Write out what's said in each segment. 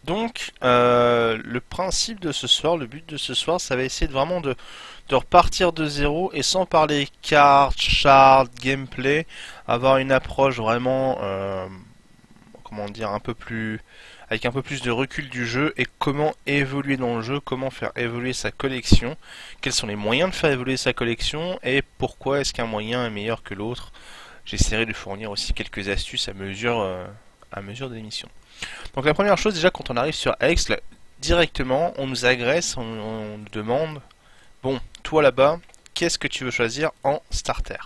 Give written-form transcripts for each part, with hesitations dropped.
Donc, le principe de ce soir, le but de ce soir, ça va essayer de repartir de zéro et sans parler cartes, charts, gameplay, avoir une approche vraiment, comment dire, un peu plus, avec un peu plus de recul du jeu et comment évoluer dans le jeu, comment faire évoluer sa collection, quels sont les moyens de faire évoluer sa collection et pourquoi est-ce qu'un moyen est meilleur que l'autre. J'essaierai de fournir aussi quelques astuces à mesure d'émission. Donc la première chose déjà quand on arrive sur X, là, directement on nous agresse, on nous demande bon, toi là-bas, qu'est-ce que tu veux choisir en starter?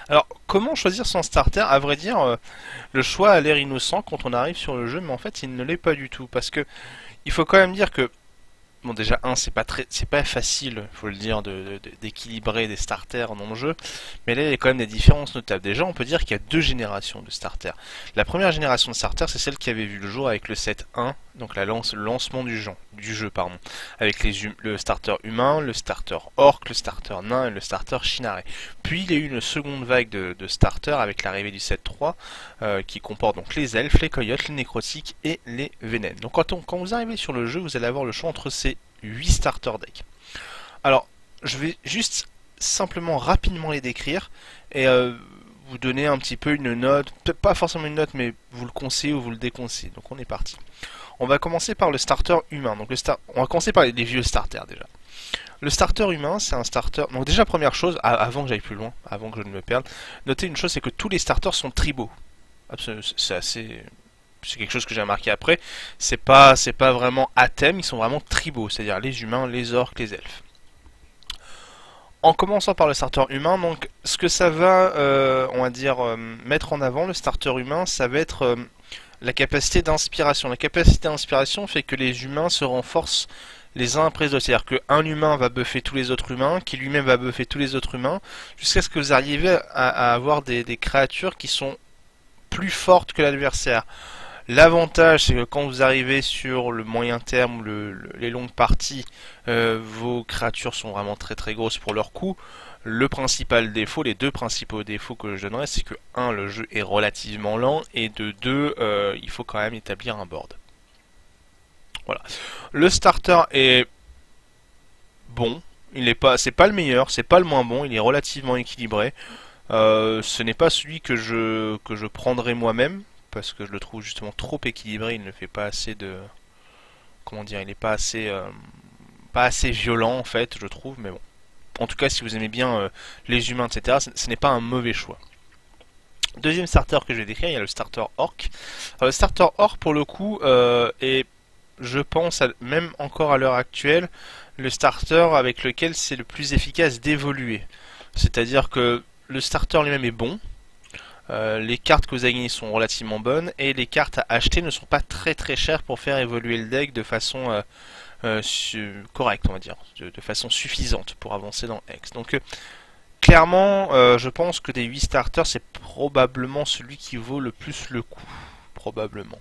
Alors comment choisir son starter? À vrai dire, le choix a l'air innocent quand on arrive sur le jeu, mais en fait il ne l'est pas du tout parce que il faut quand même dire que bon déjà c'est pas facile, faut le dire, d'équilibrer des starters dans le jeu, mais là il y a quand même des différences notables. Déjà on peut dire qu'il y a deux générations de starters. La première génération de starters c'est celle qui avait vu le jour avec le set 1, donc le lancement du jeu pardon, avec le starter humain, le starter orc, le starter nain et le starter shinare. Puis il y a eu une seconde vague de starters avec l'arrivée du set 3 qui comporte donc les elfes, les coyotes, les nécrotiques et les vénènes. Donc quand vous arrivez sur le jeu, vous allez avoir le choix entre ces 8 starter decks. Alors, je vais juste simplement rapidement les décrire et vous donner un petit peu une note, peut-être pas forcément une note, mais vous le conseillez ou vous le déconseillez. Donc on est parti. On va commencer par le starter humain. Donc on va commencer par les vieux starters déjà. Le starter humain, c'est un starter. Donc déjà première chose, avant que j'aille plus loin, avant que je ne me perde, notez une chose, c'est que tous les starters sont tribaux. C'est assez, c'est quelque chose que j'ai remarqué après. C'est pas vraiment à thème, ils sont vraiment tribaux, c'est-à-dire les humains, les orques, les elfes. En commençant par le starter humain, donc ce que ça va, on va dire, mettre en avant le starter humain, ça va être la capacité d'inspiration. La capacité d'inspiration fait que les humains se renforcent les uns après les autres. C'est-à-dire qu'un humain va buffer tous les autres humains, qui lui-même va buffer tous les autres humains, jusqu'à ce que vous arriviez à avoir des créatures qui sont plus fortes que l'adversaire. L'avantage, c'est que quand vous arrivez sur le moyen terme, les longues parties, vos créatures sont vraiment très très grosses pour leur coût. Le principal défaut, les deux principaux défauts que je donnerais, c'est que 1, le jeu est relativement lent, et de 2, il faut quand même établir un board. Voilà. Le starter est bon, c'est pas le meilleur, c'est pas le moins bon, il est relativement équilibré. Ce n'est pas celui que je prendrai moi-même, parce que je le trouve justement trop équilibré, il ne fait pas assez de... Comment dire, il est pas assez violent en fait, je trouve, mais bon. En tout cas, si vous aimez bien les humains, etc., ce n'est pas un mauvais choix. Deuxième starter que je vais décrire, il y a le starter orc. Alors, le starter orc, pour le coup, est, je pense, même encore à l'heure actuelle, le starter avec lequel c'est le plus efficace d'évoluer. C'est-à-dire que le starter lui-même est bon, les cartes que vous avez gagnées sont relativement bonnes, et les cartes à acheter ne sont pas très très chères pour faire évoluer le deck de façon correcte, on va dire, de façon suffisante pour avancer dans X. Donc clairement, je pense que des 8 starters, c'est probablement celui qui vaut le plus le coup. Probablement.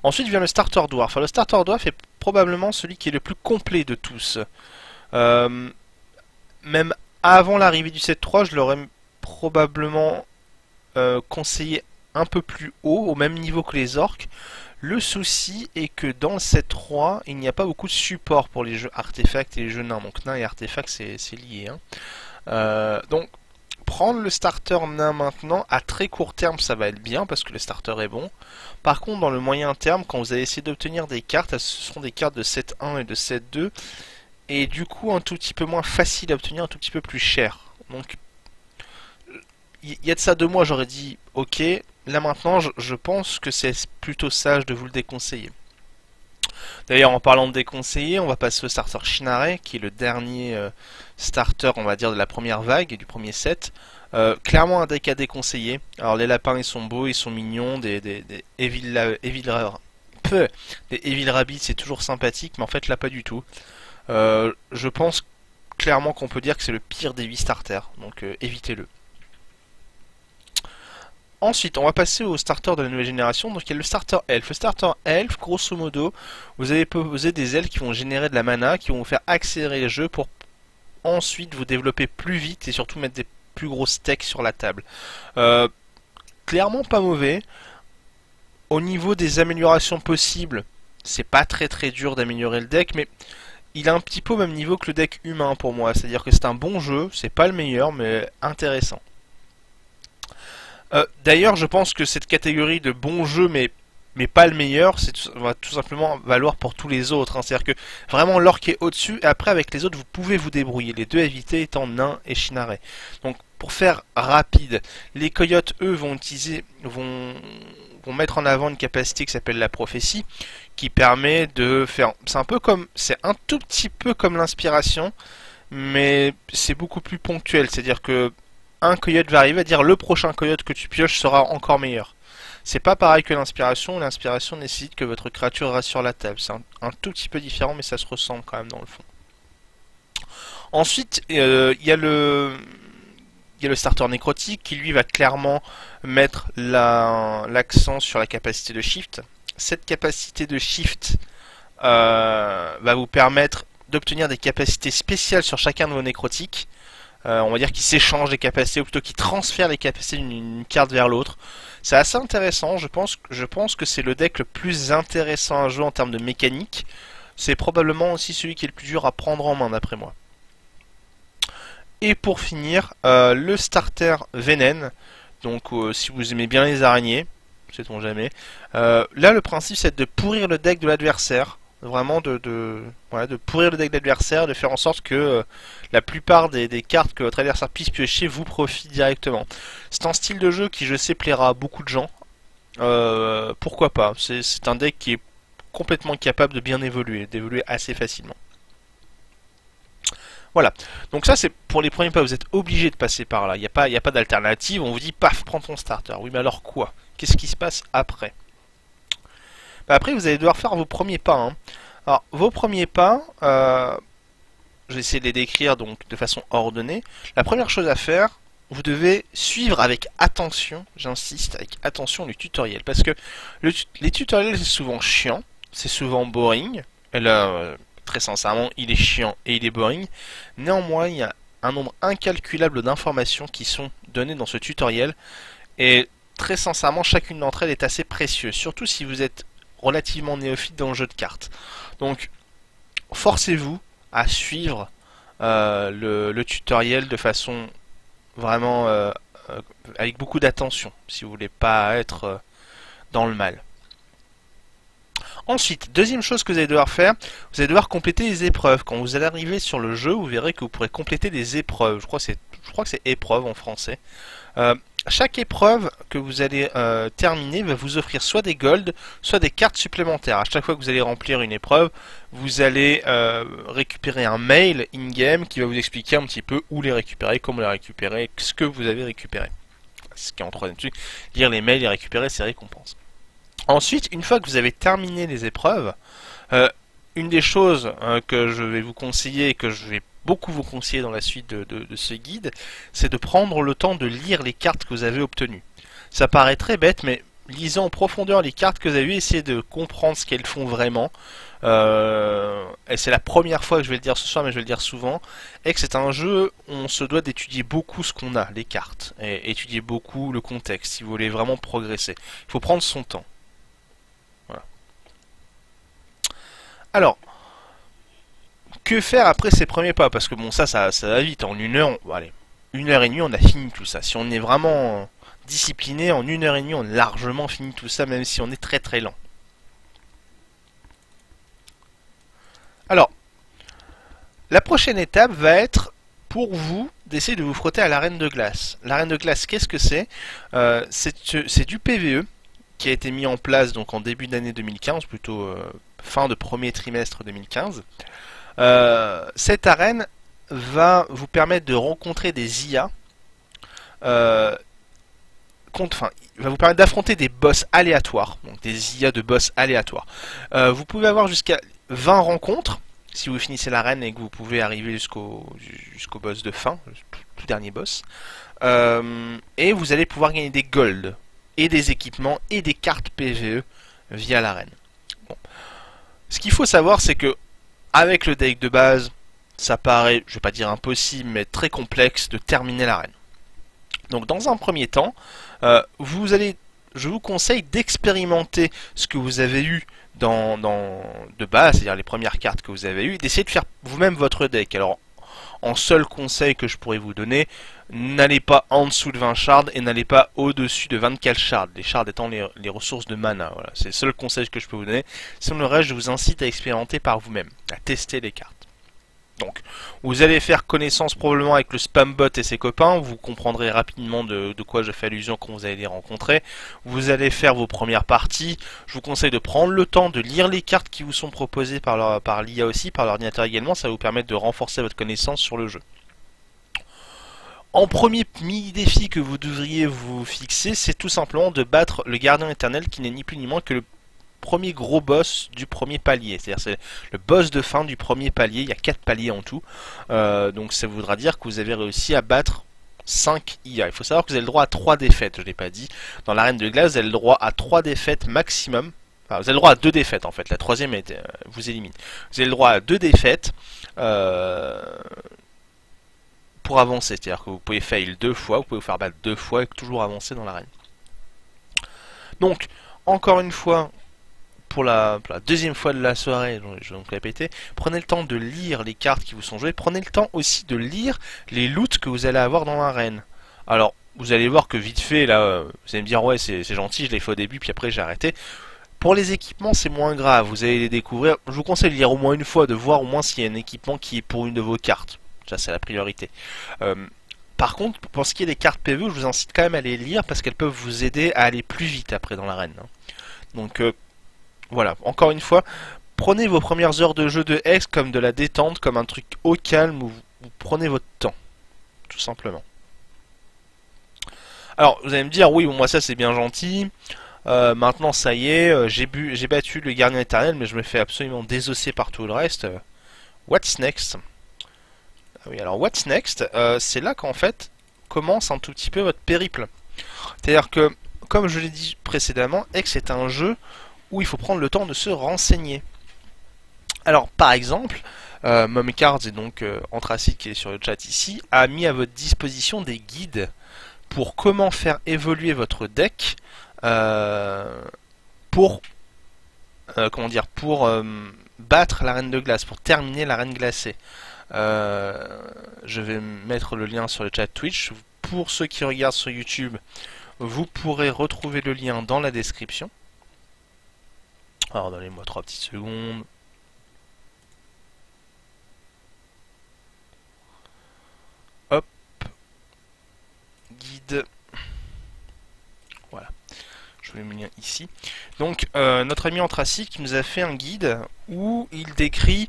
Ensuite vient le starter dwarf. Alors, le starter dwarf est probablement celui qui est le plus complet de tous. Même avant l'arrivée du set 3, je l'aurais probablement conseillé un peu plus haut, au même niveau que les orques. Le souci est que dans le set 3, il n'y a pas beaucoup de support pour les jeux artefacts et les jeux nains. Donc nains et artefacts, c'est lié. Hein. Donc prendre le starter nain maintenant, à très court terme, ça va être bien parce que le starter est bon. Par contre, dans le moyen terme, quand vous allez essayer d'obtenir des cartes, ce seront des cartes de set 1 et de set 2. Et du coup, un tout petit peu moins facile à obtenir, un tout petit peu plus cher. Donc, il y a de ça 2 mois, j'aurais dit ok. Là maintenant, je pense que c'est plutôt sage de vous le déconseiller. D'ailleurs, en parlant de déconseiller, on va passer au starter Shinare, qui est le dernier starter, on va dire, de la première vague et du premier set. Clairement un deck à déconseiller. Alors les lapins, ils sont beaux, ils sont mignons, des Evil Rabbits, c'est toujours sympathique, mais en fait là pas du tout. Je pense clairement qu'on peut dire que c'est le pire des 8 starters, donc évitez-le. Ensuite, on va passer au starter de la nouvelle génération. Donc il y a le starter elf. Le starter elf, grosso modo, vous allez poser des elfes qui vont générer de la mana, qui vont vous faire accélérer le jeu pour ensuite vous développer plus vite et surtout mettre des plus gros stacks sur la table. Clairement pas mauvais. Au niveau des améliorations possibles, c'est pas très dur d'améliorer le deck, mais il est un petit peu au même niveau que le deck humain pour moi. C'est-à-dire que c'est un bon jeu, c'est pas le meilleur, mais intéressant. D'ailleurs, je pense que cette catégorie de bon jeu, mais pas le meilleur, va tout simplement valoir pour tous les autres. Hein. C'est-à-dire que vraiment l'orque est au-dessus, et après avec les autres, vous pouvez vous débrouiller. Les deux à éviter étant nain et Shinare. Donc pour faire rapide, les coyotes, eux, vont mettre en avant une capacité qui s'appelle la prophétie, qui permet de faire... C'est un tout petit peu comme l'inspiration, mais c'est beaucoup plus ponctuel. C'est-à-dire que un coyote va arriver à dire le prochain coyote que tu pioches sera encore meilleur. C'est pas pareil que l'inspiration. L'inspiration nécessite que votre créature reste sur la table. C'est un tout petit peu différent, mais ça se ressemble quand même dans le fond. Ensuite, il y a le starter nécrotique qui lui va clairement mettre l'accent sur la capacité de shift. Cette capacité de shift va vous permettre d'obtenir des capacités spéciales sur chacun de vos nécrotiques. On va dire qu'il s'échange les capacités, ou plutôt qu'il transfère les capacités d'une carte vers l'autre. C'est assez intéressant, je pense que c'est le deck le plus intéressant à jouer en termes de mécanique. C'est probablement aussi celui qui est le plus dur à prendre en main d'après moi. Et pour finir, le starter Vennen. Donc si vous aimez bien les araignées, sait-on jamais. Là le principe c'est de pourrir le deck de l'adversaire. Vraiment de pourrir le deck de l'adversaire, de faire en sorte que la plupart des cartes que votre adversaire puisse piocher vous profitent directement. C'est un style de jeu qui je sais plaira à beaucoup de gens. Pourquoi pas, c'est un deck qui est complètement capable de bien évoluer, d'évoluer assez facilement. Voilà, donc ça c'est pour les premiers pas, vous êtes obligé de passer par là, il n'y a pas d'alternative, on vous dit paf, prends ton starter. Oui mais alors quoi? Qu'est-ce qui se passe après? Bah après vous allez devoir faire vos premiers pas. Hein. Alors vos premiers pas, je vais essayer de les décrire donc de façon ordonnée. La première chose à faire, vous devez suivre avec attention, j'insiste, avec attention le tutoriel. Parce que les tutoriels c'est souvent chiant, c'est souvent boring. Et là, très sincèrement, il est chiant et il est boring. Néanmoins, il y a un nombre incalculable d'informations qui sont données dans ce tutoriel. Et très sincèrement, chacune d'entre elles est assez précieuse. Surtout si vous êtes relativement néophyte dans le jeu de cartes. Donc, forcez-vous à suivre le tutoriel de façon vraiment avec beaucoup d'attention, si vous voulez pas être dans le mal. Ensuite, deuxième chose que vous allez devoir faire, vous allez devoir compléter les épreuves. Quand vous allez arriver sur le jeu, vous verrez que vous pourrez compléter des épreuves. Je crois que c'est épreuve en français. Chaque épreuve que vous allez terminer va vous offrir soit des golds, soit des cartes supplémentaires. À chaque fois que vous allez remplir une épreuve, vous allez récupérer un mail in-game qui va vous expliquer un petit peu où les récupérer, comment les récupérer, ce que vous avez récupéré. Ce qui est en troisième truc, lire les mails et récupérer ses récompenses. Ensuite, une fois que vous avez terminé les épreuves, une des choses que je vais vous conseiller et que je vais beaucoup vous conseiller dans la suite de ce guide, c'est de prendre le temps de lire les cartes que vous avez obtenues. Ça paraît très bête, mais lisez en profondeur les cartes que vous avez eues, essayez de comprendre ce qu'elles font vraiment. Et c'est la première fois que je vais le dire ce soir, mais je vais le dire souvent, et que c'est un jeu où on se doit d'étudier beaucoup ce qu'on a, les cartes, et étudier beaucoup le contexte, si vous voulez vraiment progresser. Il faut prendre son temps. Voilà. Alors, que faire après ces premiers pas? Parce que bon, ça va vite. En une heure, allez, 1h30, on a fini tout ça. Si on est vraiment discipliné, en 1h30, on a largement fini tout ça, même si on est très lent. Alors, la prochaine étape va être pour vous d'essayer de vous frotter à l'arène de glace. L'arène de glace, qu'est-ce que c'est? C'est du PvE qui a été mis en place donc en début d'année 2015, plutôt fin de premier trimestre 2015. Cette arène va vous permettre de rencontrer des IA, va vous permettre d'affronter des boss aléatoires, donc des IA de boss aléatoires. Vous pouvez avoir jusqu'à 20 rencontres si vous finissez l'arène et que vous pouvez arriver jusqu'au boss de fin, tout dernier boss. Et vous allez pouvoir gagner des golds et des équipements et des cartes PvE via l'arène. Bon. Ce qu'il faut savoir, c'est que avec le deck de base, ça paraît, je vais pas dire impossible, mais très complexe de terminer l'arène. Donc dans un premier temps, vous allez je vous conseille d'expérimenter ce que vous avez eu de base, c'est-à-dire les premières cartes que vous avez eues, et d'essayer de faire vous-même votre deck. Alors, en seul conseil que je pourrais vous donner, n'allez pas en dessous de 20 shards et n'allez pas au-dessus de 24 shards. Les shards étant les ressources de mana. Voilà. C'est le seul conseil que je peux vous donner. Sinon le reste, je vous incite à expérimenter par vous-même, à tester les cartes. Donc, vous allez faire connaissance probablement avec le spambot et ses copains. Vous comprendrez rapidement de quoi je fais allusion quand vous allez les rencontrer. Vous allez faire vos premières parties. Je vous conseille de prendre le temps de lire les cartes qui vous sont proposées par l'IA aussi, par l'ordinateur également. Ça va vous permettre de renforcer votre connaissance sur le jeu. En premier mini-défi que vous devriez vous fixer, c'est tout simplement de battre le gardien éternel qui n'est ni plus ni moins que le premier gros boss du premier palier. C'est-à-dire c'est le boss de fin du premier palier. Il y a 4 paliers en tout. Donc ça voudra dire que vous avez réussi à battre 5 IA. Il faut savoir que vous avez le droit à 3 défaites, je ne l'ai pas dit. Dans l'arène de glace, vous avez le droit à 3 défaites maximum. Enfin, vous avez le droit à 2 défaites en fait. La troisième vous élimine. Vous avez le droit à 2 défaites pour avancer. C'est-à-dire que vous pouvez fail 2 fois, vous pouvez vous faire battre 2 fois et toujours avancer dans l'arène. Donc, encore une fois, pour la deuxième fois de la soirée, je vais donc répéter, prenez le temps de lire les cartes qui vous sont jouées, prenez le temps aussi de lire les loots que vous allez avoir dans l'arène. Alors, vous allez voir que vite fait, là, vous allez me dire, ouais, c'est gentil, je l'ai fait au début, puis après j'ai arrêté. Pour les équipements, c'est moins grave, vous allez les découvrir. Je vous conseille de lire au moins une fois, de voir au moins s'il y a un équipement qui est pour une de vos cartes. Ça, c'est la priorité. Par contre, pour ce qui est des cartes PvE, je vous incite quand même à les lire, parce qu'elles peuvent vous aider à aller plus vite après dans l'arène. Donc, voilà, encore une fois, prenez vos premières heures de jeu de Hex comme de la détente, comme un truc au calme où vous prenez votre temps, tout simplement. Alors, vous allez me dire, oui, bon, moi ça c'est bien gentil, maintenant ça y est, j'ai battu le gardien éternel, mais je me fais absolument désosser par tout le reste. What's next? Ah oui, alors what's next, c'est là qu'en fait commence un tout petit peu votre périple. C'est-à-dire que, comme je l'ai dit précédemment, Hex est un jeu où il faut prendre le temps de se renseigner. Alors par exemple, Momcards et donc Anthracite qui est sur le chat ici, a mis à votre disposition des guides pour comment faire évoluer votre deck pour comment dire, pour battre l'arène de glace, pour terminer l'arène glacée. Je vais mettre le lien sur le chat Twitch. Pour ceux qui regardent sur YouTube, vous pourrez retrouver le lien dans la description. Alors donnez-moi 3 petites secondes. Hop. Guide. Voilà. Je vais me lien ici. Donc notre ami Anthracite qui nous a fait un guide où il décrit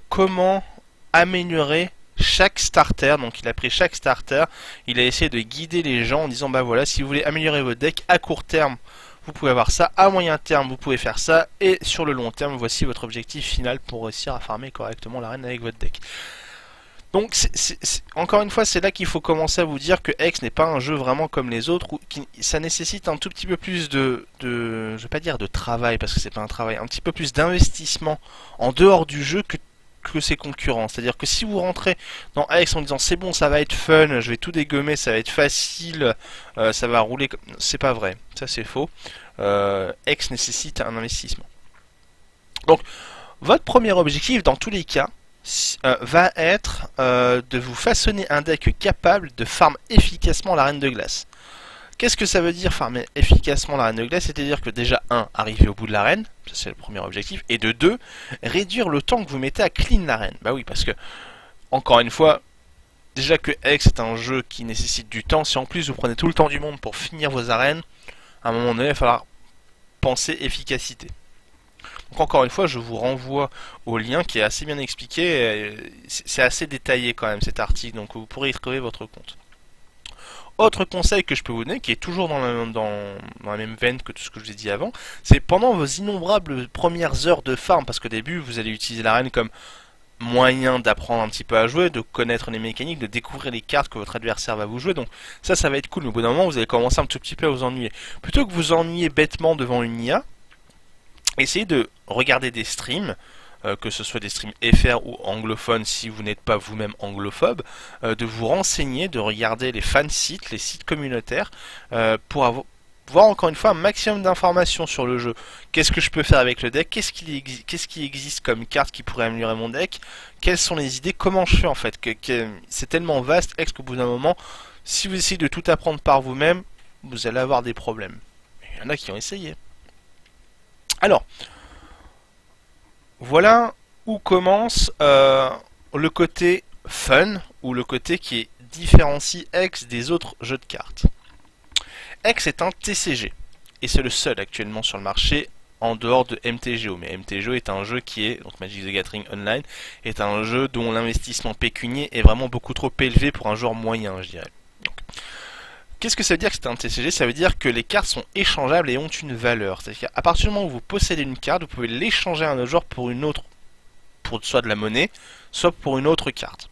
comment améliorer chaque starter. Donc il a pris chaque starter, il a essayé de guider les gens en disant bah voilà, si vous voulez améliorer votre deck à court terme, vous pouvez avoir ça, à moyen terme vous pouvez faire ça, et sur le long terme voici votre objectif final pour réussir à farmer correctement l'arène avec votre deck. Donc encore une fois, c'est là qu'il faut commencer à vous dire que Hex n'est pas un jeu vraiment comme les autres, où ça nécessite un tout petit peu plus je vais pas dire de travail parce que c'est pas un travail, un petit peu plus d'investissement en dehors du jeu que ses concurrents. C'est-à-dire que si vous rentrez dans Hex en disant c'est bon, ça va être fun, je vais tout dégommer, ça va être facile, ça va rouler, c'est pas vrai, ça c'est faux. Hex nécessite un investissement. Donc votre premier objectif dans tous les cas va être de vous façonner un deck capable de farm efficacement l'arène de glace. Qu'est-ce que ça veut dire farmer efficacement l'arène de glace? C'est-à-dire que déjà, 1, arriver au bout de l'arène, ça c'est le premier objectif, et de 2, réduire le temps que vous mettez à clean l'arène. Bah oui, parce que, encore une fois, déjà que Hex est un jeu qui nécessite du temps, si en plus vous prenez tout le temps du monde pour finir vos arènes, à un moment donné, il va falloir penser efficacité. Donc encore une fois, je vous renvoie au lien qui est assez bien expliqué, c'est assez détaillé quand même cet article, donc vous pourrez y trouver votre compte. Autre conseil que je peux vous donner, qui est toujours dans la même veine que tout ce que je vous ai dit avant, c'est pendant vos innombrables premières heures de farm, parce qu'au début vous allez utiliser l'arène comme moyen d'apprendre un petit peu à jouer, de connaître les mécaniques, de découvrir les cartes que votre adversaire va vous jouer, donc ça va être cool, mais au bout d'un moment vous allez commencer un tout petit peu à vous ennuyer. Plutôt que vous ennuyer bêtement devant une IA, essayez de regarder des streams, que ce soit des streams FR ou anglophones si vous n'êtes pas vous-même anglophobe, de vous renseigner, de regarder les fansites, les sites communautaires, pour voir encore une fois un maximum d'informations sur le jeu. Qu'est-ce que je peux faire avec le deck? Qu'est-ce qui existe comme carte qui pourrait améliorer mon deck? Quelles sont les idées? Comment je fais en fait? C'est tellement vaste Hex qu'au bout d'un moment, si vous essayez de tout apprendre par vous-même, vous allez avoir des problèmes. Il y en a qui ont essayé. Alors, voilà où commence le côté fun, ou le côté qui différencie Hex des autres jeux de cartes. Hex est un TCG, et c'est le seul actuellement sur le marché en dehors de MTGO. Mais MTGO est un jeu qui est, donc Magic the Gathering Online, est un jeu dont l'investissement pécunier est vraiment beaucoup trop élevé pour un joueur moyen, je dirais. Qu'est-ce que ça veut dire que c'est un TCG? Ça veut dire que les cartes sont échangeables et ont une valeur. C'est-à-dire qu'à partir du moment où vous possédez une carte, vous pouvez l'échanger à un autre joueur pour une autre, pour soit de la monnaie, soit pour une autre carte.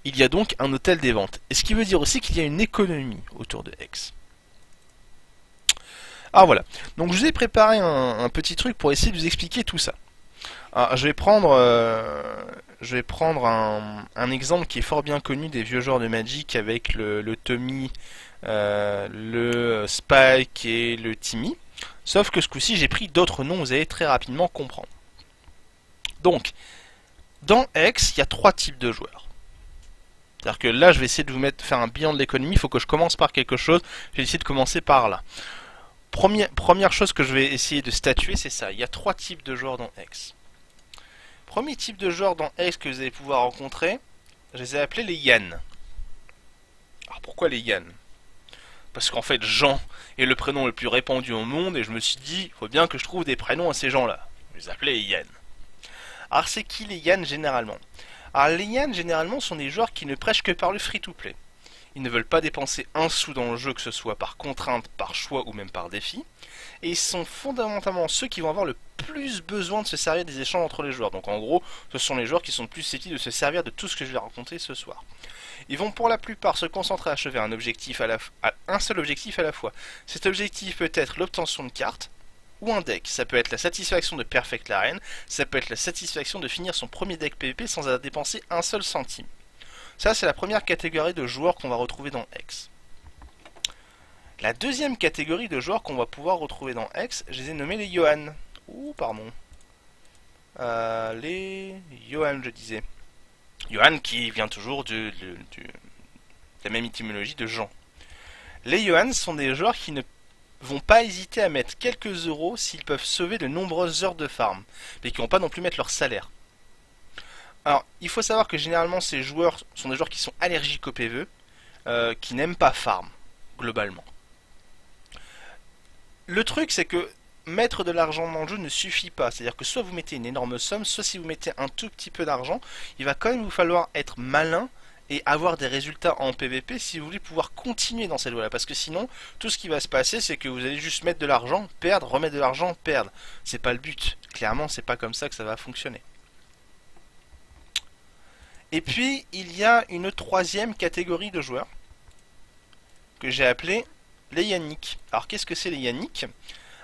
Il y a donc un hôtel des ventes. Et ce qui veut dire aussi qu'il y a une économie autour de Hex. Alors voilà, donc je vous ai préparé un petit truc pour essayer de vous expliquer tout ça. Alors, je vais prendre un exemple qui est fort bien connu des vieux joueurs de Magic avec le Tommy, le Spike et le Timmy. Sauf que ce coup-ci j'ai pris d'autres noms, vous allez très rapidement comprendre. Donc, dans Hex, il y a 3 types de joueurs. C'est-à-dire que là je vais essayer de vous faire un bilan de l'économie, il faut que je commence par quelque chose, je vais essayer de commencer par là. Première chose que je vais essayer de statuer, c'est ça. Il y a 3 types de joueurs dans Hex. Premier type de joueur dans Hex que vous allez pouvoir rencontrer, je les ai appelés les Yann. Alors pourquoi les Yann? Parce qu'en fait Jean est le prénom le plus répandu au monde et je me suis dit, il faut bien que je trouve des prénoms à ces gens-là. Je les appelais les Yann. Alors c'est qui les Yann généralement? Alors les Yann généralement sont des joueurs qui ne prêchent que par le free-to-play. Ils ne veulent pas dépenser un sou dans le jeu, que ce soit par contrainte, par choix ou même par défi. Et ils sont fondamentalement ceux qui vont avoir le plus besoin de se servir des échanges entre les joueurs. Donc en gros, ce sont les joueurs qui sont le plus susceptibles de se servir de tout ce que je vais raconter ce soir. Ils vont pour la plupart se concentrer à achever un seul objectif à la fois. Cet objectif peut être l'obtention de cartes ou un deck. Ça peut être la satisfaction de Perfect l'Arène, ça peut être la satisfaction de finir son premier deck PvP sans avoir dépensé un seul centime. Ça, c'est la première catégorie de joueurs qu'on va retrouver dans Hex. La deuxième catégorie de joueurs qu'on va pouvoir retrouver dans Hex, je les ai nommés les Johan. Ouh, pardon. Les Johan, je disais. Johan qui vient toujours de la même étymologie de Jean. Les Johan sont des joueurs qui ne vont pas hésiter à mettre quelques euros s'ils peuvent sauver de nombreuses heures de farm, mais qui ne vont pas non plus mettre leur salaire. Alors, il faut savoir que généralement ces joueurs sont des joueurs qui sont allergiques au PvE, qui n'aiment pas farm, globalement. Le truc c'est que mettre de l'argent dans le jeu ne suffit pas, c'est-à-dire que soit vous mettez une énorme somme, soit si vous mettez un tout petit peu d'argent, il va quand même vous falloir être malin et avoir des résultats en PvP si vous voulez pouvoir continuer dans cette voie-là, parce que sinon, tout ce qui va se passer c'est que vous allez juste mettre de l'argent, perdre, remettre de l'argent, perdre. C'est pas le but, clairement c'est pas comme ça que ça va fonctionner. Et puis, il y a une troisième catégorie de joueurs que j'ai appelé les Yannick. Alors, qu'est-ce que c'est les Yannick?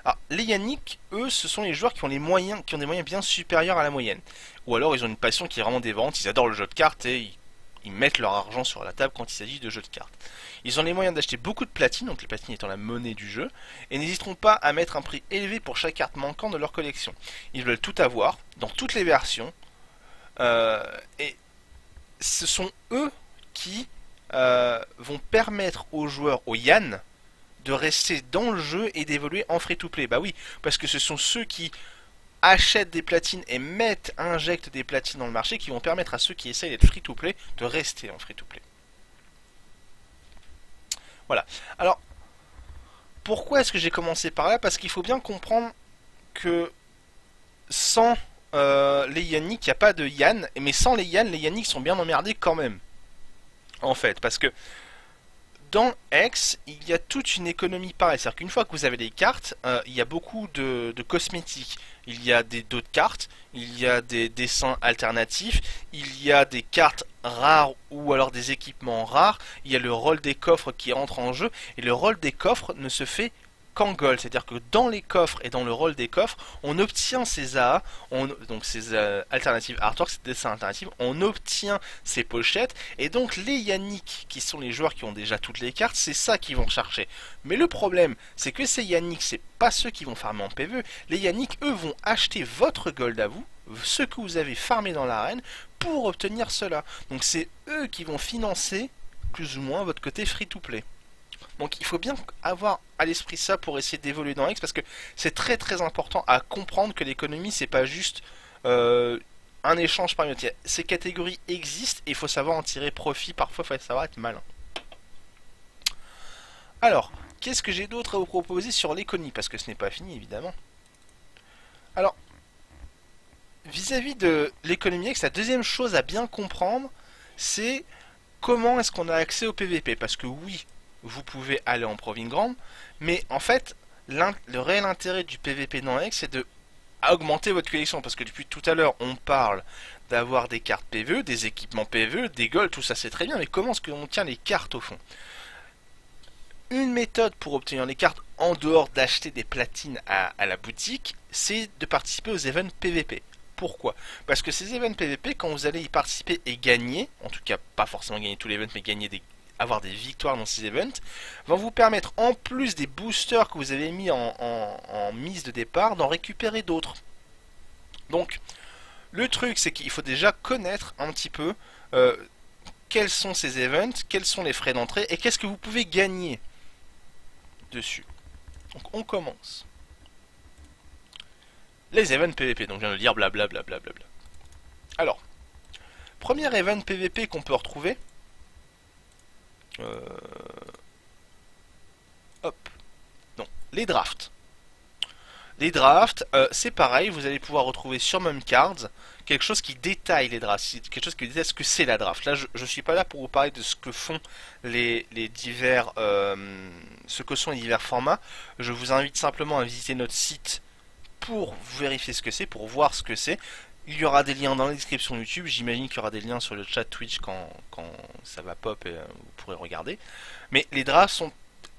Alors, les Yannick, eux, ce sont les joueurs qui ont des moyens bien supérieurs à la moyenne. Ou alors, ils ont une passion qui est vraiment dévorante, ils adorent le jeu de cartes et ils mettent leur argent sur la table quand il s'agit de jeux de cartes. Ils ont les moyens d'acheter beaucoup de platine, donc les platines étant la monnaie du jeu, et n'hésiteront pas à mettre un prix élevé pour chaque carte manquante de leur collection. Ils veulent tout avoir, dans toutes les versions, et ce sont eux qui vont permettre aux joueurs, aux Yann, de rester dans le jeu et d'évoluer en free-to-play. Bah oui, parce que ce sont ceux qui achètent des platines et injectent des platines dans le marché qui vont permettre à ceux qui essayent d'être free-to-play de rester en free-to-play. Voilà. Alors, pourquoi est-ce que j'ai commencé par là? Parce qu'il faut bien comprendre que sans les Yannick, il n'y a pas de Yann, mais sans les Yannick sont bien emmerdés quand même. En fait, parce que dans Hex, il y a toute une économie pareille. C'est-à-dire qu'une fois que vous avez les cartes, il y a beaucoup de cosmétiques. Il y a d'autres cartes, il y a des dessins alternatifs, il y a des cartes rares ou alors des équipements rares. Il y a le rôle des coffres qui entre en jeu. Et le rôle des coffres ne se fait qu'en gold, c'est-à-dire que dans les coffres et dans le rôle des coffres, on obtient ces AA, donc ces alternatives artworks, ces dessins alternatifs, on obtient ces pochettes, et donc les Yannick, qui sont les joueurs qui ont déjà toutes les cartes, c'est ça qu'ils vont chercher. Mais le problème, c'est que ces Yannick, c'est pas ceux qui vont farmer en PvE, les Yannick, eux, vont acheter votre gold à vous, ce que vous avez farmé dans l'arène, pour obtenir cela. Donc c'est eux qui vont financer, plus ou moins, votre côté free-to-play. Donc il faut bien avoir à l'esprit ça pour essayer d'évoluer dans X, parce que c'est très très important à comprendre que l'économie c'est pas juste un échange par une autre. Ces catégories existent et il faut savoir en tirer profit, parfois il faut savoir être malin. Alors, qu'est-ce que j'ai d'autre à vous proposer sur l'économie, parce que ce n'est pas fini évidemment. Alors, vis-à-vis de l'économie X, la deuxième chose à bien comprendre, c'est comment est-ce qu'on a accès au PVP, parce que oui, vous pouvez aller en Proving Ground, mais en fait, le réel intérêt du PVP dans X, c'est de augmenter votre collection, parce que depuis tout à l'heure, on parle d'avoir des cartes PvE, des équipements PvE, des golds, tout ça c'est très bien, mais comment est-ce qu'on obtient les cartes au fond? Une méthode pour obtenir les cartes, en dehors d'acheter des platines à la boutique, c'est de participer aux events PvP. Pourquoi? Parce que ces events PvP, quand vous allez y participer et gagner, en tout cas pas forcément gagner tous les events, mais gagner avoir des victoires dans ces events, vont vous permettre, en plus des boosters que vous avez mis en mise de départ, d'en récupérer d'autres. Donc, le truc, c'est qu'il faut déjà connaître un petit peu quels sont ces events, quels sont les frais d'entrée, et qu'est-ce que vous pouvez gagner dessus. Donc, on commence. Les events PVP, donc je viens de dire blablabla. Alors, premier event PVP qu'on peut retrouver, hop, non, les drafts. Les drafts, c'est pareil, vous allez pouvoir retrouver sur Mumcards quelque chose qui détaille les drafts, quelque chose qui détaille ce que c'est la draft. Là, je suis pas là pour vous parler de ce que font les divers, ce que sont les divers formats. Je vous invite simplement à visiter notre site pour vérifier ce que c'est, pour voir ce que c'est. Il y aura des liens dans la description YouTube, j'imagine qu'il y aura des liens sur le chat Twitch quand ça va pop et vous pourrez regarder. Mais les drafts sont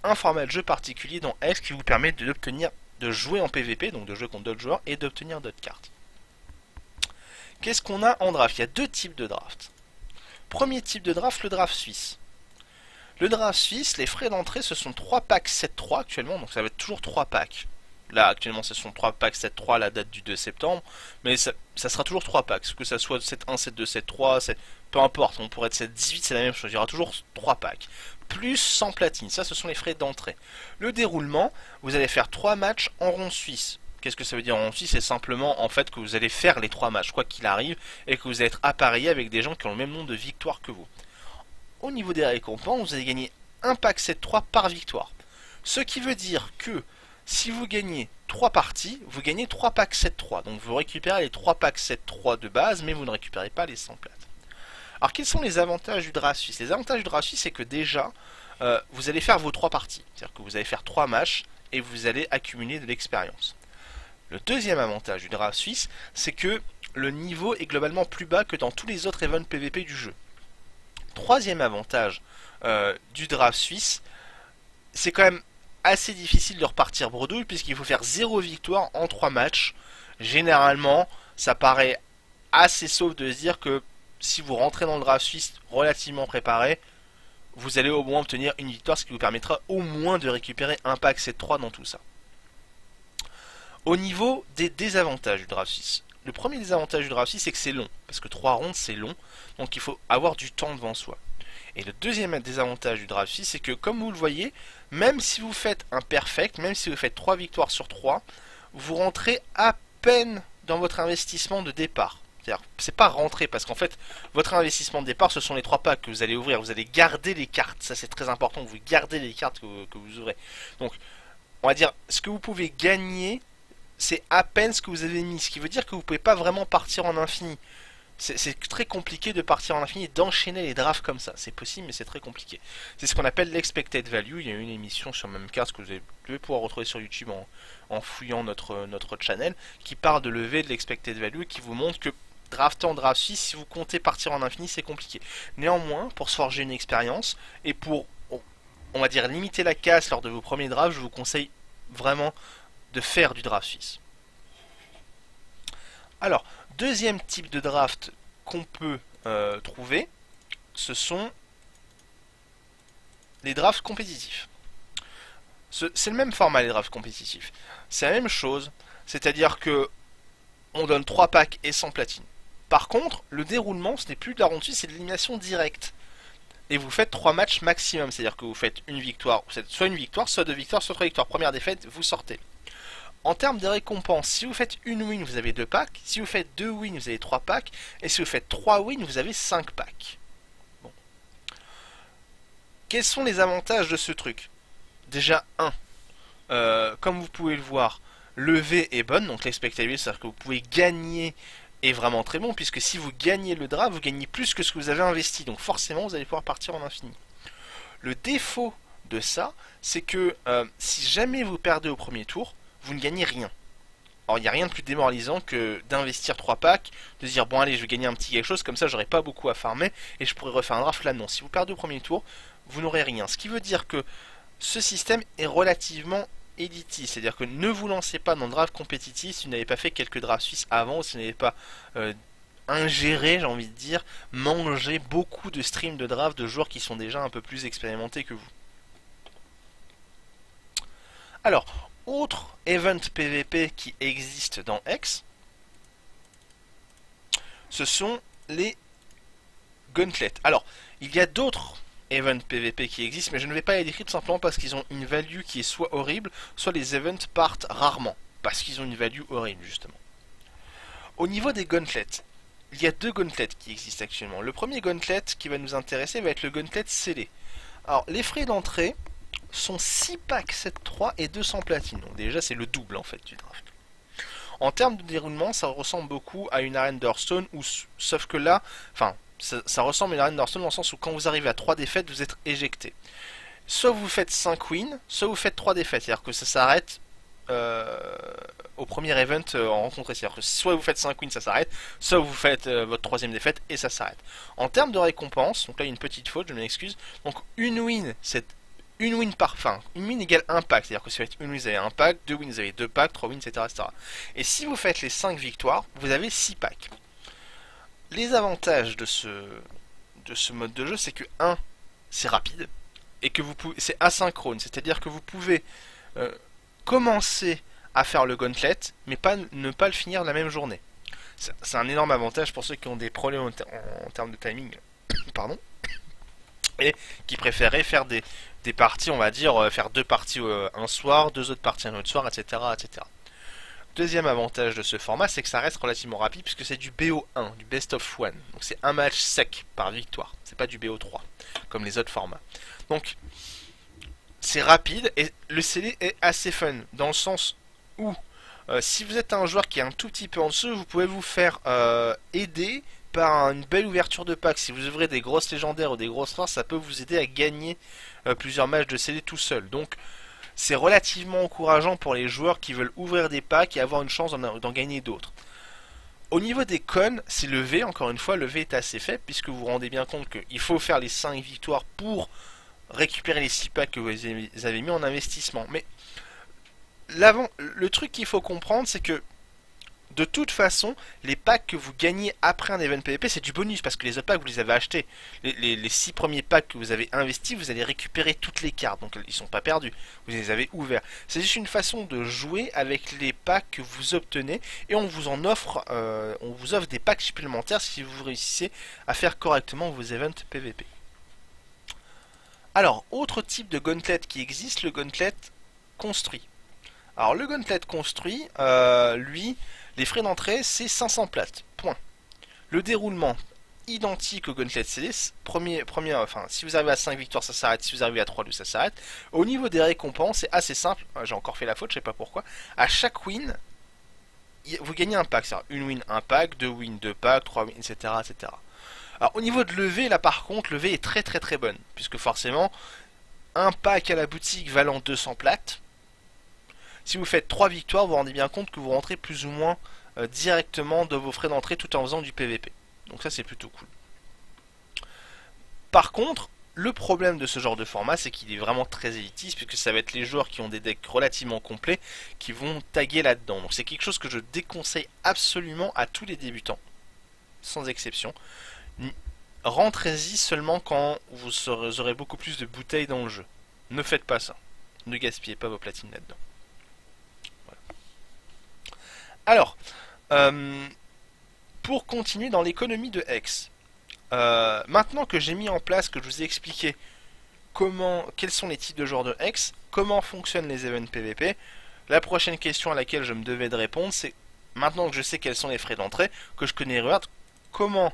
un format de jeu particulier dans X qui vous permet de jouer en PvP, donc de jouer contre d'autres joueurs et d'obtenir d'autres cartes. Qu'est-ce qu'on a en draft? Il y a deux types de draft. Premier type de draft, le draft suisse. Le draft suisse, les frais d'entrée, ce sont 3 packs 7-3 actuellement, donc ça va être toujours 3 packs. Là, actuellement, ce sont 3 packs 7-3 à la date du 2 septembre, mais ça sera toujours 3 packs, que ça soit 7-1, 7-2, 7-3, peu importe, on pourrait être 7-18, c'est la même chose, il y aura toujours 3 packs. Plus 100 platines, ça ce sont les frais d'entrée. Le déroulement, vous allez faire 3 matchs en rond suisse. Qu'est-ce que ça veut dire en rond suisse? C'est simplement en fait que vous allez faire les 3 matchs, quoi qu'il arrive, et que vous allez être appareillé avec des gens qui ont le même nombre de victoires que vous. Au niveau des récompenses, vous allez gagner un pack 7-3 par victoire. Ce qui veut dire que si vous gagnez 3 parties, vous gagnez 3 packs 7-3. Donc vous récupérez les 3 packs 7-3 de base, mais vous ne récupérez pas les 100 plates. Alors quels sont les avantages du draft suisse? Les avantages du draft suisse, c'est que déjà, vous allez faire vos 3 parties. C'est-à-dire que vous allez faire 3 matchs et vous allez accumuler de l'expérience. Le deuxième avantage du draft suisse, c'est que le niveau est globalement plus bas que dans tous les autres events PVP du jeu. Troisième avantage du draft suisse, c'est quand même assez difficile de repartir bredouille puisqu'il faut faire 0 victoire en 3 matchs. Généralement, ça paraît assez sauf de se dire que si vous rentrez dans le draft suisse relativement préparé, vous allez au moins obtenir une victoire, ce qui vous permettra au moins de récupérer un pack 7-3 dans tout ça. Au niveau des désavantages du draft 6, le premier désavantage du draft 6, c'est que c'est long, parce que 3 rondes c'est long, donc il faut avoir du temps devant soi. Et le deuxième désavantage du draft 6, c'est que comme vous le voyez, même si vous faites un perfect, même si vous faites 3 victoires sur 3, vous rentrez à peine dans votre investissement de départ. C'est pas rentrer, parce qu'en fait, votre investissement de départ, ce sont les 3 packs que vous allez ouvrir. Vous allez garder les cartes, ça c'est très important, vous gardez les cartes que vous ouvrez. Donc, on va dire, ce que vous pouvez gagner, c'est à peine ce que vous avez mis. Ce qui veut dire que vous ne pouvez pas vraiment partir en infini. C'est très compliqué de partir en infini et d'enchaîner les drafts comme ça. C'est possible, mais c'est très compliqué. C'est ce qu'on appelle l'expected value. Il y a une émission sur Mumcards que vous devez pouvoir retrouver sur YouTube en fouillant notre channel, qui parle de lever de l'expected value et qui vous montre que drafter en draft 6, si vous comptez partir en infini, c'est compliqué. Néanmoins, pour se forger une expérience et pour, on va dire, limiter la casse lors de vos premiers drafts, je vous conseille vraiment de faire du draft suisse. Alors, deuxième type de draft qu'on peut trouver, ce sont les drafts compétitifs. C'est le même format, les drafts compétitifs. C'est la même chose, c'est-à-dire que on donne 3 packs et 100 platines. Par contre, le déroulement, ce n'est plus de la ronde suisse, c'est de l'élimination directe. Et vous faites 3 matchs maximum, c'est-à-dire que vous faites une victoire, soit une victoire, soit 2 victoires, soit 3 victoires. Première défaite, vous sortez. En termes de récompenses, si vous faites une win, vous avez 2 packs. Si vous faites 2 wins, vous avez 3 packs. Et si vous faites 3 wins, vous avez 5 packs. Bon. Quels sont les avantages de ce truc? Déjà, 1. Comme vous pouvez le voir, le V est bonne, donc l'expectabilité, c'est-à-dire que vous pouvez gagner, est vraiment très bon, puisque si vous gagnez le draft, vous gagnez plus que ce que vous avez investi, donc forcément vous allez pouvoir partir en infini. Le défaut de ça, c'est que si jamais vous perdez au premier tour, vous ne gagnez rien. Alors il n'y a rien de plus démoralisant que d'investir 3 packs, de se dire bon allez je vais gagner un petit quelque chose, comme ça j'aurai pas beaucoup à farmer, et je pourrais refaire un draft là. Non, si vous perdez au premier tour, vous n'aurez rien. Ce qui veut dire que ce système est relativement élitiste, c'est-à-dire que ne vous lancez pas dans le draft compétitif si vous n'avez pas fait quelques drafts suisses avant, ou si vous n'avez pas ingéré, j'ai envie de dire, mangé beaucoup de streams de draft de joueurs qui sont déjà un peu plus expérimentés que vous. Alors, autre event PVP qui existe dans X, ce sont les gauntlets. Alors, il y a d'autres events PVP qui existent, mais je ne vais pas les décrire tout simplement parce qu'ils ont une value qui est soit horrible, soit les events partent rarement, parce qu'ils ont une value horrible justement. Au niveau des gauntlets, il y a 2 gauntlets qui existent actuellement. Le premier gauntlet qui va nous intéresser va être le gauntlet scellé. Alors, les frais d'entrée sont 6 packs 7-3 et 200 platines, donc déjà c'est le double en fait du draft. En termes de déroulement, ça ressemble beaucoup à une arène d'Hearthstone, sauf que là, enfin, ça ressemble à une arène d'Hearthstone dans le sens où quand vous arrivez à 3 défaites, vous êtes éjecté. Soit vous faites 5 wins, soit vous faites 3 défaites. C'est-à-dire que ça s'arrête au premier event en rencontre. C'est-à-dire que soit vous faites 5 wins, ça s'arrête, soit vous faites votre 3ème défaite et ça s'arrête. En termes de récompense, donc là il y a une petite faute, je m'excuse. Donc une win, c'est une win par fin. Une win égale un pack. C'est-à-dire que si vous faites une win, vous avez un pack, 2 wins, vous avez 2 packs, 3 wins, etc., etc. Et si vous faites les 5 victoires, vous avez 6 packs. Les avantages de ce mode de jeu, c'est que 1, c'est rapide, et que c'est asynchrone, c'est-à-dire que vous pouvez commencer à faire le gauntlet, mais ne pas le finir la même journée. C'est un énorme avantage pour ceux qui ont des problèmes en termes de timing, pardon, et qui préféraient faire des parties, on va dire, faire 2 parties un soir, 2 autres parties un autre soir, etc., etc. Deuxième avantage de ce format, c'est que ça reste relativement rapide puisque c'est du BO1, du best of one. Donc c'est un match sec par victoire. C'est pas du BO3 comme les autres formats. Donc c'est rapide et le CD est assez fun dans le sens où si vous êtes un joueur qui est un tout petit peu en dessous, vous pouvez vous faire aider par une belle ouverture de pack. Si vous ouvrez des grosses légendaires ou des grosses rares, ça peut vous aider à gagner plusieurs matchs de CD tout seul. Donc c'est relativement encourageant pour les joueurs qui veulent ouvrir des packs et avoir une chance d'en gagner d'autres. Au niveau des cons, c'est le V, encore une fois, le V est assez faible puisque vous vous rendez bien compte qu'il faut faire les 5 victoires pour récupérer les 6 packs que vous avez mis en investissement. Mais le truc qu'il faut comprendre, c'est que de toute façon, les packs que vous gagnez après un event PvP, c'est du bonus parce que les autres packs, vous les avez achetés. Les 6 premiers packs que vous avez investis, vous allez récupérer toutes les cartes, donc ils sont pas perdus. Vous les avez ouverts. C'est juste une façon de jouer avec les packs que vous obtenez et on vous offre des packs supplémentaires si vous réussissez à faire correctement vos events PvP. Alors, autre type de gauntlet qui existe, le gauntlet construit. Alors, le gauntlet construit, lui, les frais d'entrée, c'est 500 plates. Point. Le déroulement, identique au gauntlet CD. Enfin, si vous arrivez à 5 victoires, ça s'arrête. Si vous arrivez à 3, ça s'arrête. Au niveau des récompenses, c'est assez simple. J'ai encore fait la faute, je sais pas pourquoi. À chaque win, vous gagnez un pack. C'est-à-dire une win, un pack, 2 wins, 2 packs, 3 wins, etc., etc. Alors, au niveau de levée, là par contre, levée est très très très bonne. Puisque forcément, un pack à la boutique valant 200 plates. Si vous faites 3 victoires, vous vous rendez bien compte que vous rentrez plus ou moins directement de vos frais d'entrée tout en faisant du PVP. Donc ça c'est plutôt cool. Par contre, Le problème de ce genre de format, c'est qu'il est vraiment très élitiste, puisque ça va être les joueurs qui ont des decks relativement complets qui vont taguer là-dedans. Donc c'est quelque chose que je déconseille absolument à tous les débutants, sans exception. Rentrez-y seulement quand vous aurez beaucoup plus de bouteilles dans le jeu. Ne faites pas ça. Ne gaspillez pas vos platines là-dedans. Voilà. Alors, pour continuer dans l'économie de Hex, maintenant que j'ai mis en place, que je vous ai expliqué quels sont les types de joueurs de Hex, comment fonctionnent les events PVP, la prochaine question à laquelle je me devais de répondre, c'est maintenant que je sais quels sont les frais d'entrée, que je connais Reward, comment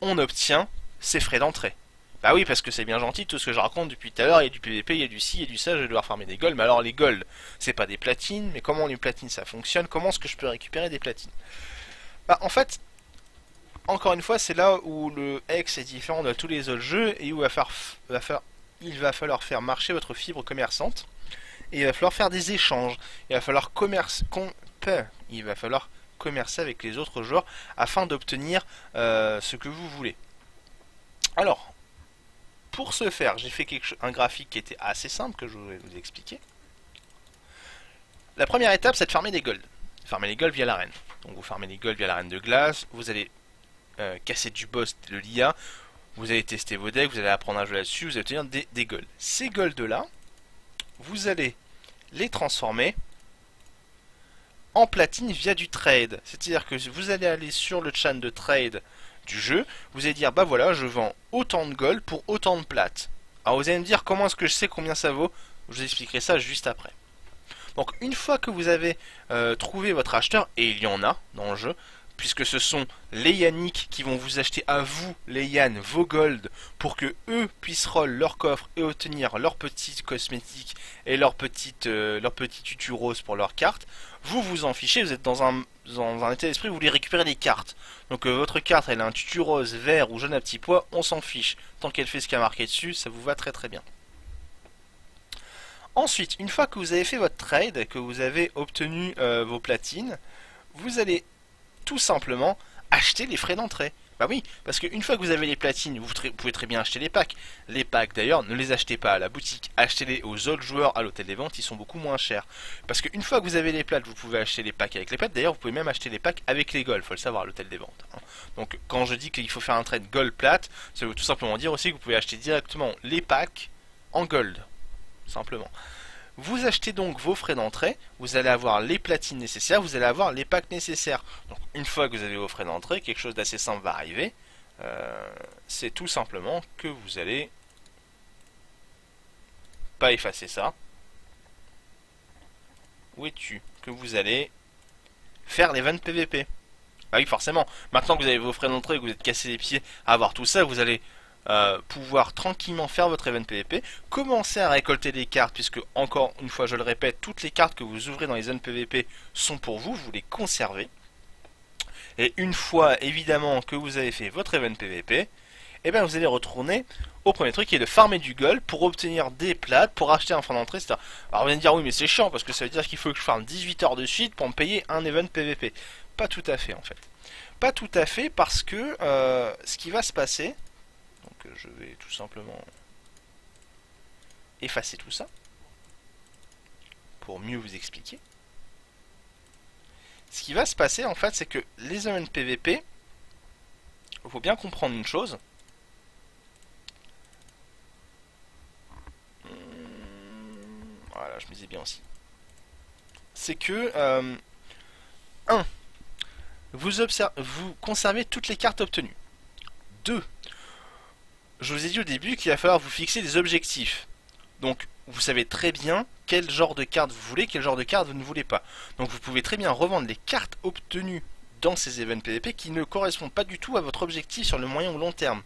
on obtient ces frais d'entrée. Bah oui, parce que c'est bien gentil tout ce que je raconte depuis tout à l'heure, il y a du PVP, il y a du ci, il y a du ça, je vais devoir farmer des golds, mais alors les golds, c'est pas des platines, mais comment les platines ça fonctionne, comment est-ce que je peux récupérer des platines? Bah en fait, encore une fois, c'est là où le Hex est différent de tous les autres jeux et où il va falloir faire marcher votre fibre commerçante et il va falloir faire des échanges. Il va falloir commercer avec les autres joueurs afin d'obtenir ce que vous voulez. Alors, pour ce faire, j'ai fait un graphique qui était assez simple que je vais vous expliquer. La première étape, c'est de farmer des golds. Farmer les golds via l'arène. Donc vous farmez les golds via l'arène de glace, vous allez casser du boss de l'IA, vous allez tester vos decks, vous allez apprendre à jouer là-dessus, vous allez obtenir des golds. Ces golds là, vous allez les transformer en platine via du trade. C'est-à-dire que vous allez aller sur le channel de trade du jeu, vous allez dire bah voilà, je vends autant de gold pour autant de plates. Alors vous allez me dire comment est-ce que je sais combien ça vaut, je vous expliquerai ça juste après. Donc une fois que vous avez trouvé votre acheteur, et il y en a dans le jeu, puisque ce sont les Yannick qui vont vous acheter à vous, les Yann, vos golds, pour que eux puissent roll leur coffre et obtenir leurs petites cosmétiques et leurs petits tutus roses pour leurs cartes. Vous vous en fichez, vous êtes dans un état d'esprit où vous voulez récupérer des cartes. Donc votre carte, elle a un tutu rose, vert ou jaune à petits pois, on s'en fiche. Tant qu'elle fait ce qu'il y a marqué dessus, ça vous va très très bien. Ensuite, une fois que vous avez fait votre trade, que vous avez obtenu vos platines, vous allez tout simplement acheter les frais d'entrée. Bah oui, parce qu'une fois que vous avez les platines, vous pouvez très bien acheter les packs. Les packs d'ailleurs, ne les achetez pas à la boutique, achetez-les aux autres joueurs à l'hôtel des ventes, ils sont beaucoup moins chers. Parce qu'une fois que vous avez les plates, vous pouvez acheter les packs avec les plates. D'ailleurs, vous pouvez même acheter les packs avec les golds, faut le savoir à l'hôtel des ventes. Donc quand je dis qu'il faut faire un trade gold plate, ça veut tout simplement dire aussi que vous pouvez acheter directement les packs en gold. Simplement. Vous achetez donc vos frais d'entrée, vous allez avoir les platines nécessaires, vous allez avoir les packs nécessaires. Donc une fois que vous avez vos frais d'entrée, quelque chose d'assez simple va arriver. C'est tout simplement que vous allez pas effacer ça. Où es-tu? Que vous allez faire l'event PVP. Ah oui, forcément. Maintenant que vous avez vos frais d'entrée et que vous êtes cassé les pieds à avoir tout ça, vous allez pouvoir tranquillement faire votre event PVP, commencer à récolter des cartes, puisque encore une fois je le répète, toutes les cartes que vous ouvrez dans les zones PVP sont pour vous, vous les conservez. Et une fois évidemment que vous avez fait votre event PVP, et bien vous allez retourner au premier truc qui est de farmer du gold pour obtenir des plates, pour acheter un frein d'entrée, etc. Alors vous allez me dire oui mais c'est chiant parce que ça veut dire qu'il faut que je farme 18 heures de suite pour me payer un event PVP. Pas tout à fait en fait. Pas tout à fait parce que ce qui va se passer, donc je vais tout simplement effacer tout ça pour mieux vous expliquer. Ce qui va se passer en fait, c'est que les events PVP, il faut bien comprendre une chose. Voilà, je me disais bien aussi. C'est que 1. Vous conservez toutes les cartes obtenues. 2. Je vous ai dit au début qu'il va falloir vous fixer des objectifs. Donc vous savez très bien quel genre de carte vous voulez, quel genre de carte vous ne voulez pas. Donc vous pouvez très bien revendre les cartes obtenues dans ces events PVP qui ne correspondent pas du tout à votre objectif sur le moyen ou long terme.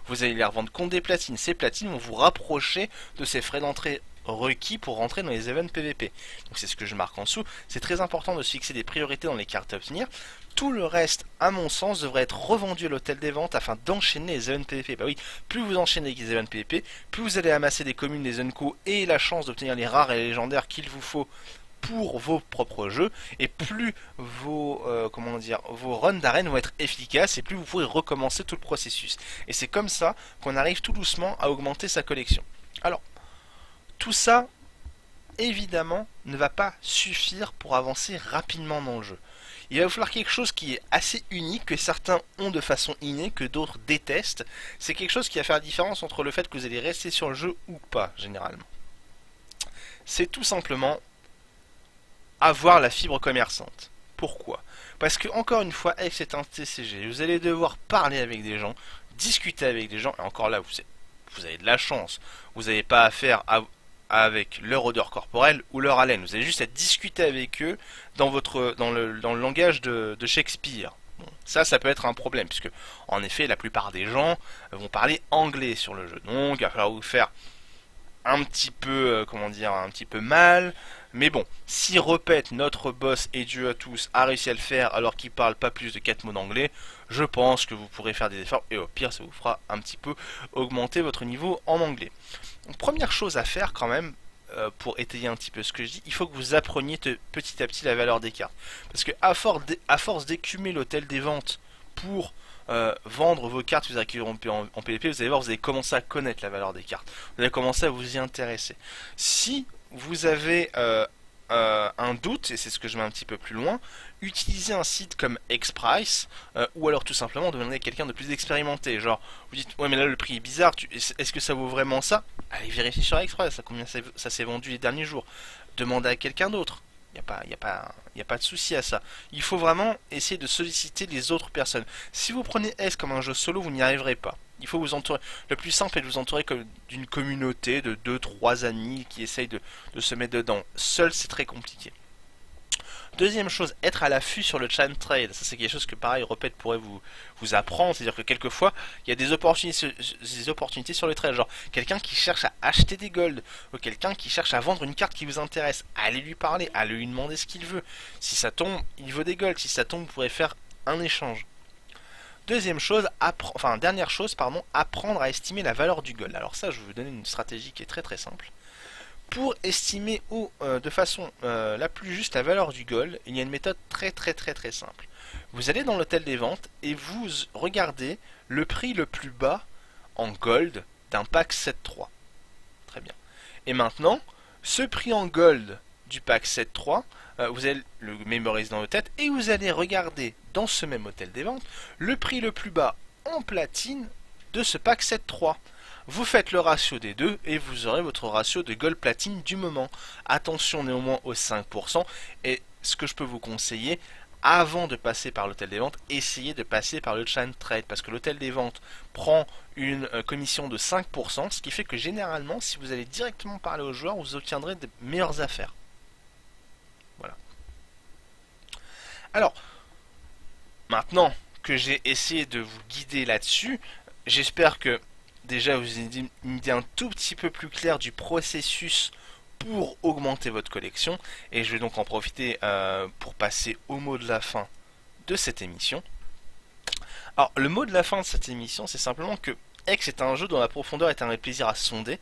Vous allez les revendre contre des platines. Ces platines vont vous rapprocher de ces frais d'entrée requis pour rentrer dans les events PVP. Donc c'est ce que je marque en dessous. C'est très important de se fixer des priorités dans les cartes à obtenir. Tout le reste, à mon sens, devrait être revendu à l'hôtel des ventes afin d'enchaîner les events PVP. Bah oui, plus vous enchaînez les events PVP, plus vous allez amasser des communes, des unco et la chance d'obtenir les rares et les légendaires qu'il vous faut pour vos propres jeux, et plus vos comment dire, vos runs d'arène vont être efficaces, et plus vous pourrez recommencer tout le processus. Et c'est comme ça qu'on arrive tout doucement à augmenter sa collection. Alors, tout ça, évidemment, ne va pas suffire pour avancer rapidement dans le jeu. Il va vous falloir quelque chose qui est assez unique, que certains ont de façon innée, que d'autres détestent. C'est quelque chose qui va faire la différence entre le fait que vous allez rester sur le jeu ou pas, généralement. C'est tout simplement avoir la fibre commerçante. Pourquoi? Parce que, encore une fois, avec cet TCG, vous allez devoir parler avec des gens, discuter avec des gens, et encore là, vous avez de la chance. Vous n'avez pas affaire avec leur odeur corporelle ou leur haleine. Vous allez juste à discuter avec eux dans le langage de Shakespeare. Bon, ça peut être un problème, puisque en effet, la plupart des gens vont parler anglais sur le jeu. Donc, il va falloir vous faire un petit peu, comment dire, un petit peu mal. Mais bon, si Repet, notre boss et Dieu à tous, a réussi à le faire alors qu'il parle pas plus de 4 mots d'anglais, je pense que vous pourrez faire des efforts et au pire, ça vous fera un petit peu augmenter votre niveau en anglais. Donc, première chose à faire quand même, pour étayer un petit peu ce que je dis, il faut que vous appreniez petit à petit la valeur des cartes. Parce que à force d'écumer l'hôtel des ventes pour vendre vos cartes que vous acquérez en PvP, vous allez voir, vous allez commencer à connaître la valeur des cartes. Vous allez commencer à vous y intéresser. Si vous avez un doute, et c'est ce que je mets un petit peu plus loin, utilisez un site comme X-Price, ou alors tout simplement demandez à quelqu'un de plus expérimenté. Genre, vous dites, ouais mais là le prix est bizarre, est-ce que ça vaut vraiment ça? Allez vérifier sur X-Price, combien ça s'est vendu les derniers jours. Demandez à quelqu'un d'autre. Il n'y a pas de souci à ça. Il faut vraiment essayer de solliciter les autres personnes. Si vous prenez S comme un jeu solo, vous n'y arriverez pas. Il faut vous entourer. Le plus simple est de vous entourer d'une communauté de 2-3 amis qui essayent de se mettre dedans. Seul, c'est très compliqué. Deuxième chose, être à l'affût sur le chain trade. Ça, c'est quelque chose que, pareil, Repet pourrait vous apprendre. C'est-à-dire que quelquefois, il y a des opportunités sur le trade. Genre, quelqu'un qui cherche à acheter des golds, ou quelqu'un qui cherche à vendre une carte qui vous intéresse. Allez lui parler, allez lui demander ce qu'il veut. Si ça tombe, il veut des golds. Si ça tombe, vous pourrez faire un échange. Dernière chose, apprendre à estimer la valeur du gold. Alors ça, je vais vous donner une stratégie qui est très très simple. Pour estimer de façon la plus juste la valeur du gold, il y a une méthode très simple. Vous allez dans l'hôtel des ventes et vous regardez le prix le plus bas en gold d'un pack 7-3. Très bien. Et maintenant, ce prix en gold du pack 7-3, vous allez le mémoriser dans votre tête et vous allez regarder dans ce même hôtel des ventes le prix le plus bas en platine de ce pack 7-3. Vous faites le ratio des deux et vous aurez votre ratio de gold platine du moment. Attention néanmoins aux 5%, et ce que je peux vous conseiller, avant de passer par l'hôtel des ventes, essayez de passer par le chain trade, parce que l'hôtel des ventes prend une commission de 5%, ce qui fait que généralement, si vous allez directement parler aux joueurs, vous obtiendrez de meilleures affaires. Voilà. Alors, maintenant que j'ai essayé de vous guider là-dessus, j'espère que déjà vous avez une idée un tout petit peu plus claire du processus pour augmenter votre collection, et je vais donc en profiter pour passer au mot de la fin de cette émission. Alors le mot de la fin de cette émission, c'est simplement que X est un jeu dont la profondeur est un vrai plaisir à sonder,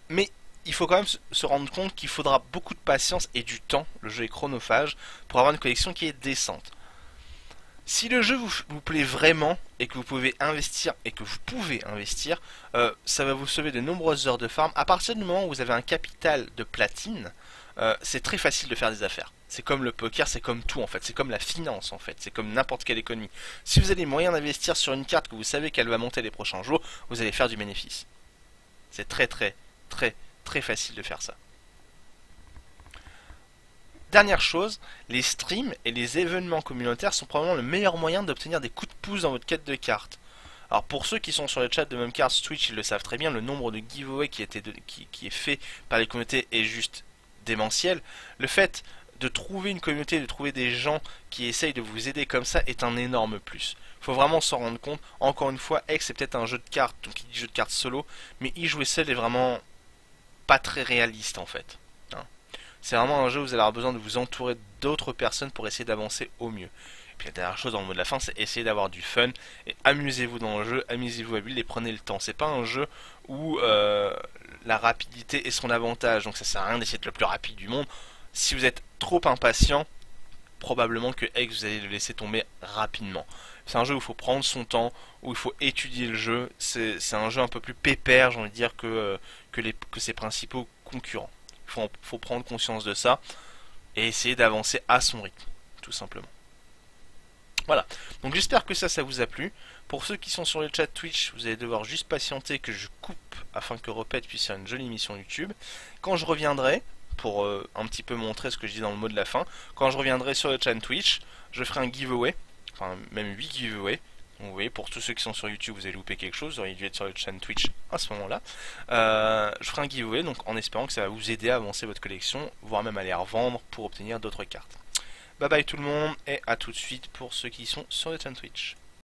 mais il faut quand même se rendre compte qu'il faudra beaucoup de patience et du temps, le jeu est chronophage, pour avoir une collection qui est décente. Si le jeu vous plaît vraiment et que vous pouvez investir, ça va vous sauver de nombreuses heures de farm. À partir du moment où vous avez un capital de platine, c'est très facile de faire des affaires. C'est comme le poker, c'est comme tout en fait, c'est comme la finance en fait, c'est comme n'importe quelle économie. Si vous avez les moyens d'investir sur une carte que vous savez qu'elle va monter les prochains jours, vous allez faire du bénéfice. C'est très facile de faire ça. Dernière chose, les streams et les événements communautaires sont probablement le meilleur moyen d'obtenir des coups de pouce dans votre quête de cartes. Alors pour ceux qui sont sur le chat de Memcards Twitch, ils le savent très bien, le nombre de giveaways qui est fait par les communautés est juste démentiel. Le fait de trouver une communauté, de trouver des gens qui essayent de vous aider comme ça est un énorme plus. Il faut vraiment s'en rendre compte. Encore une fois, X c'est peut-être un jeu de cartes, donc il dit jeu de cartes solo, mais y jouer seul est vraiment pas très réaliste en fait. C'est vraiment un jeu où vous allez avoir besoin de vous entourer d'autres personnes pour essayer d'avancer au mieux. Et puis la dernière chose dans le mot de la fin, c'est essayer d'avoir du fun et amusez-vous dans le jeu, amusez-vous à build et prenez le temps. C'est pas un jeu où la rapidité est son avantage, donc ça sert à rien d'essayer d'être le plus rapide du monde. Si vous êtes trop impatient, probablement que X vous allez le laisser tomber rapidement. C'est un jeu où il faut prendre son temps, où il faut étudier le jeu. C'est un jeu un peu plus pépère, j'ai envie de dire, que ses principaux concurrents. Faut prendre conscience de ça et essayer d'avancer à son rythme, tout simplement. Voilà, donc j'espère que ça vous a plu. Pour ceux qui sont sur le chat Twitch, vous allez devoir juste patienter que je coupe afin que Repète puisse faire une jolie émission YouTube. Quand je reviendrai, pour un petit peu montrer ce que je dis dans le mot de la fin, quand je reviendrai sur le chat Twitch, je ferai un giveaway, enfin même 8 giveaways. Donc vous voyez, pour tous ceux qui sont sur YouTube, vous avez loupé quelque chose, vous auriez dû être sur le chat Twitch à ce moment-là. Je ferai un giveaway, donc en espérant que ça va vous aider à avancer votre collection, voire même à les revendre pour obtenir d'autres cartes. Bye bye tout le monde, et à tout de suite pour ceux qui sont sur le chat Twitch.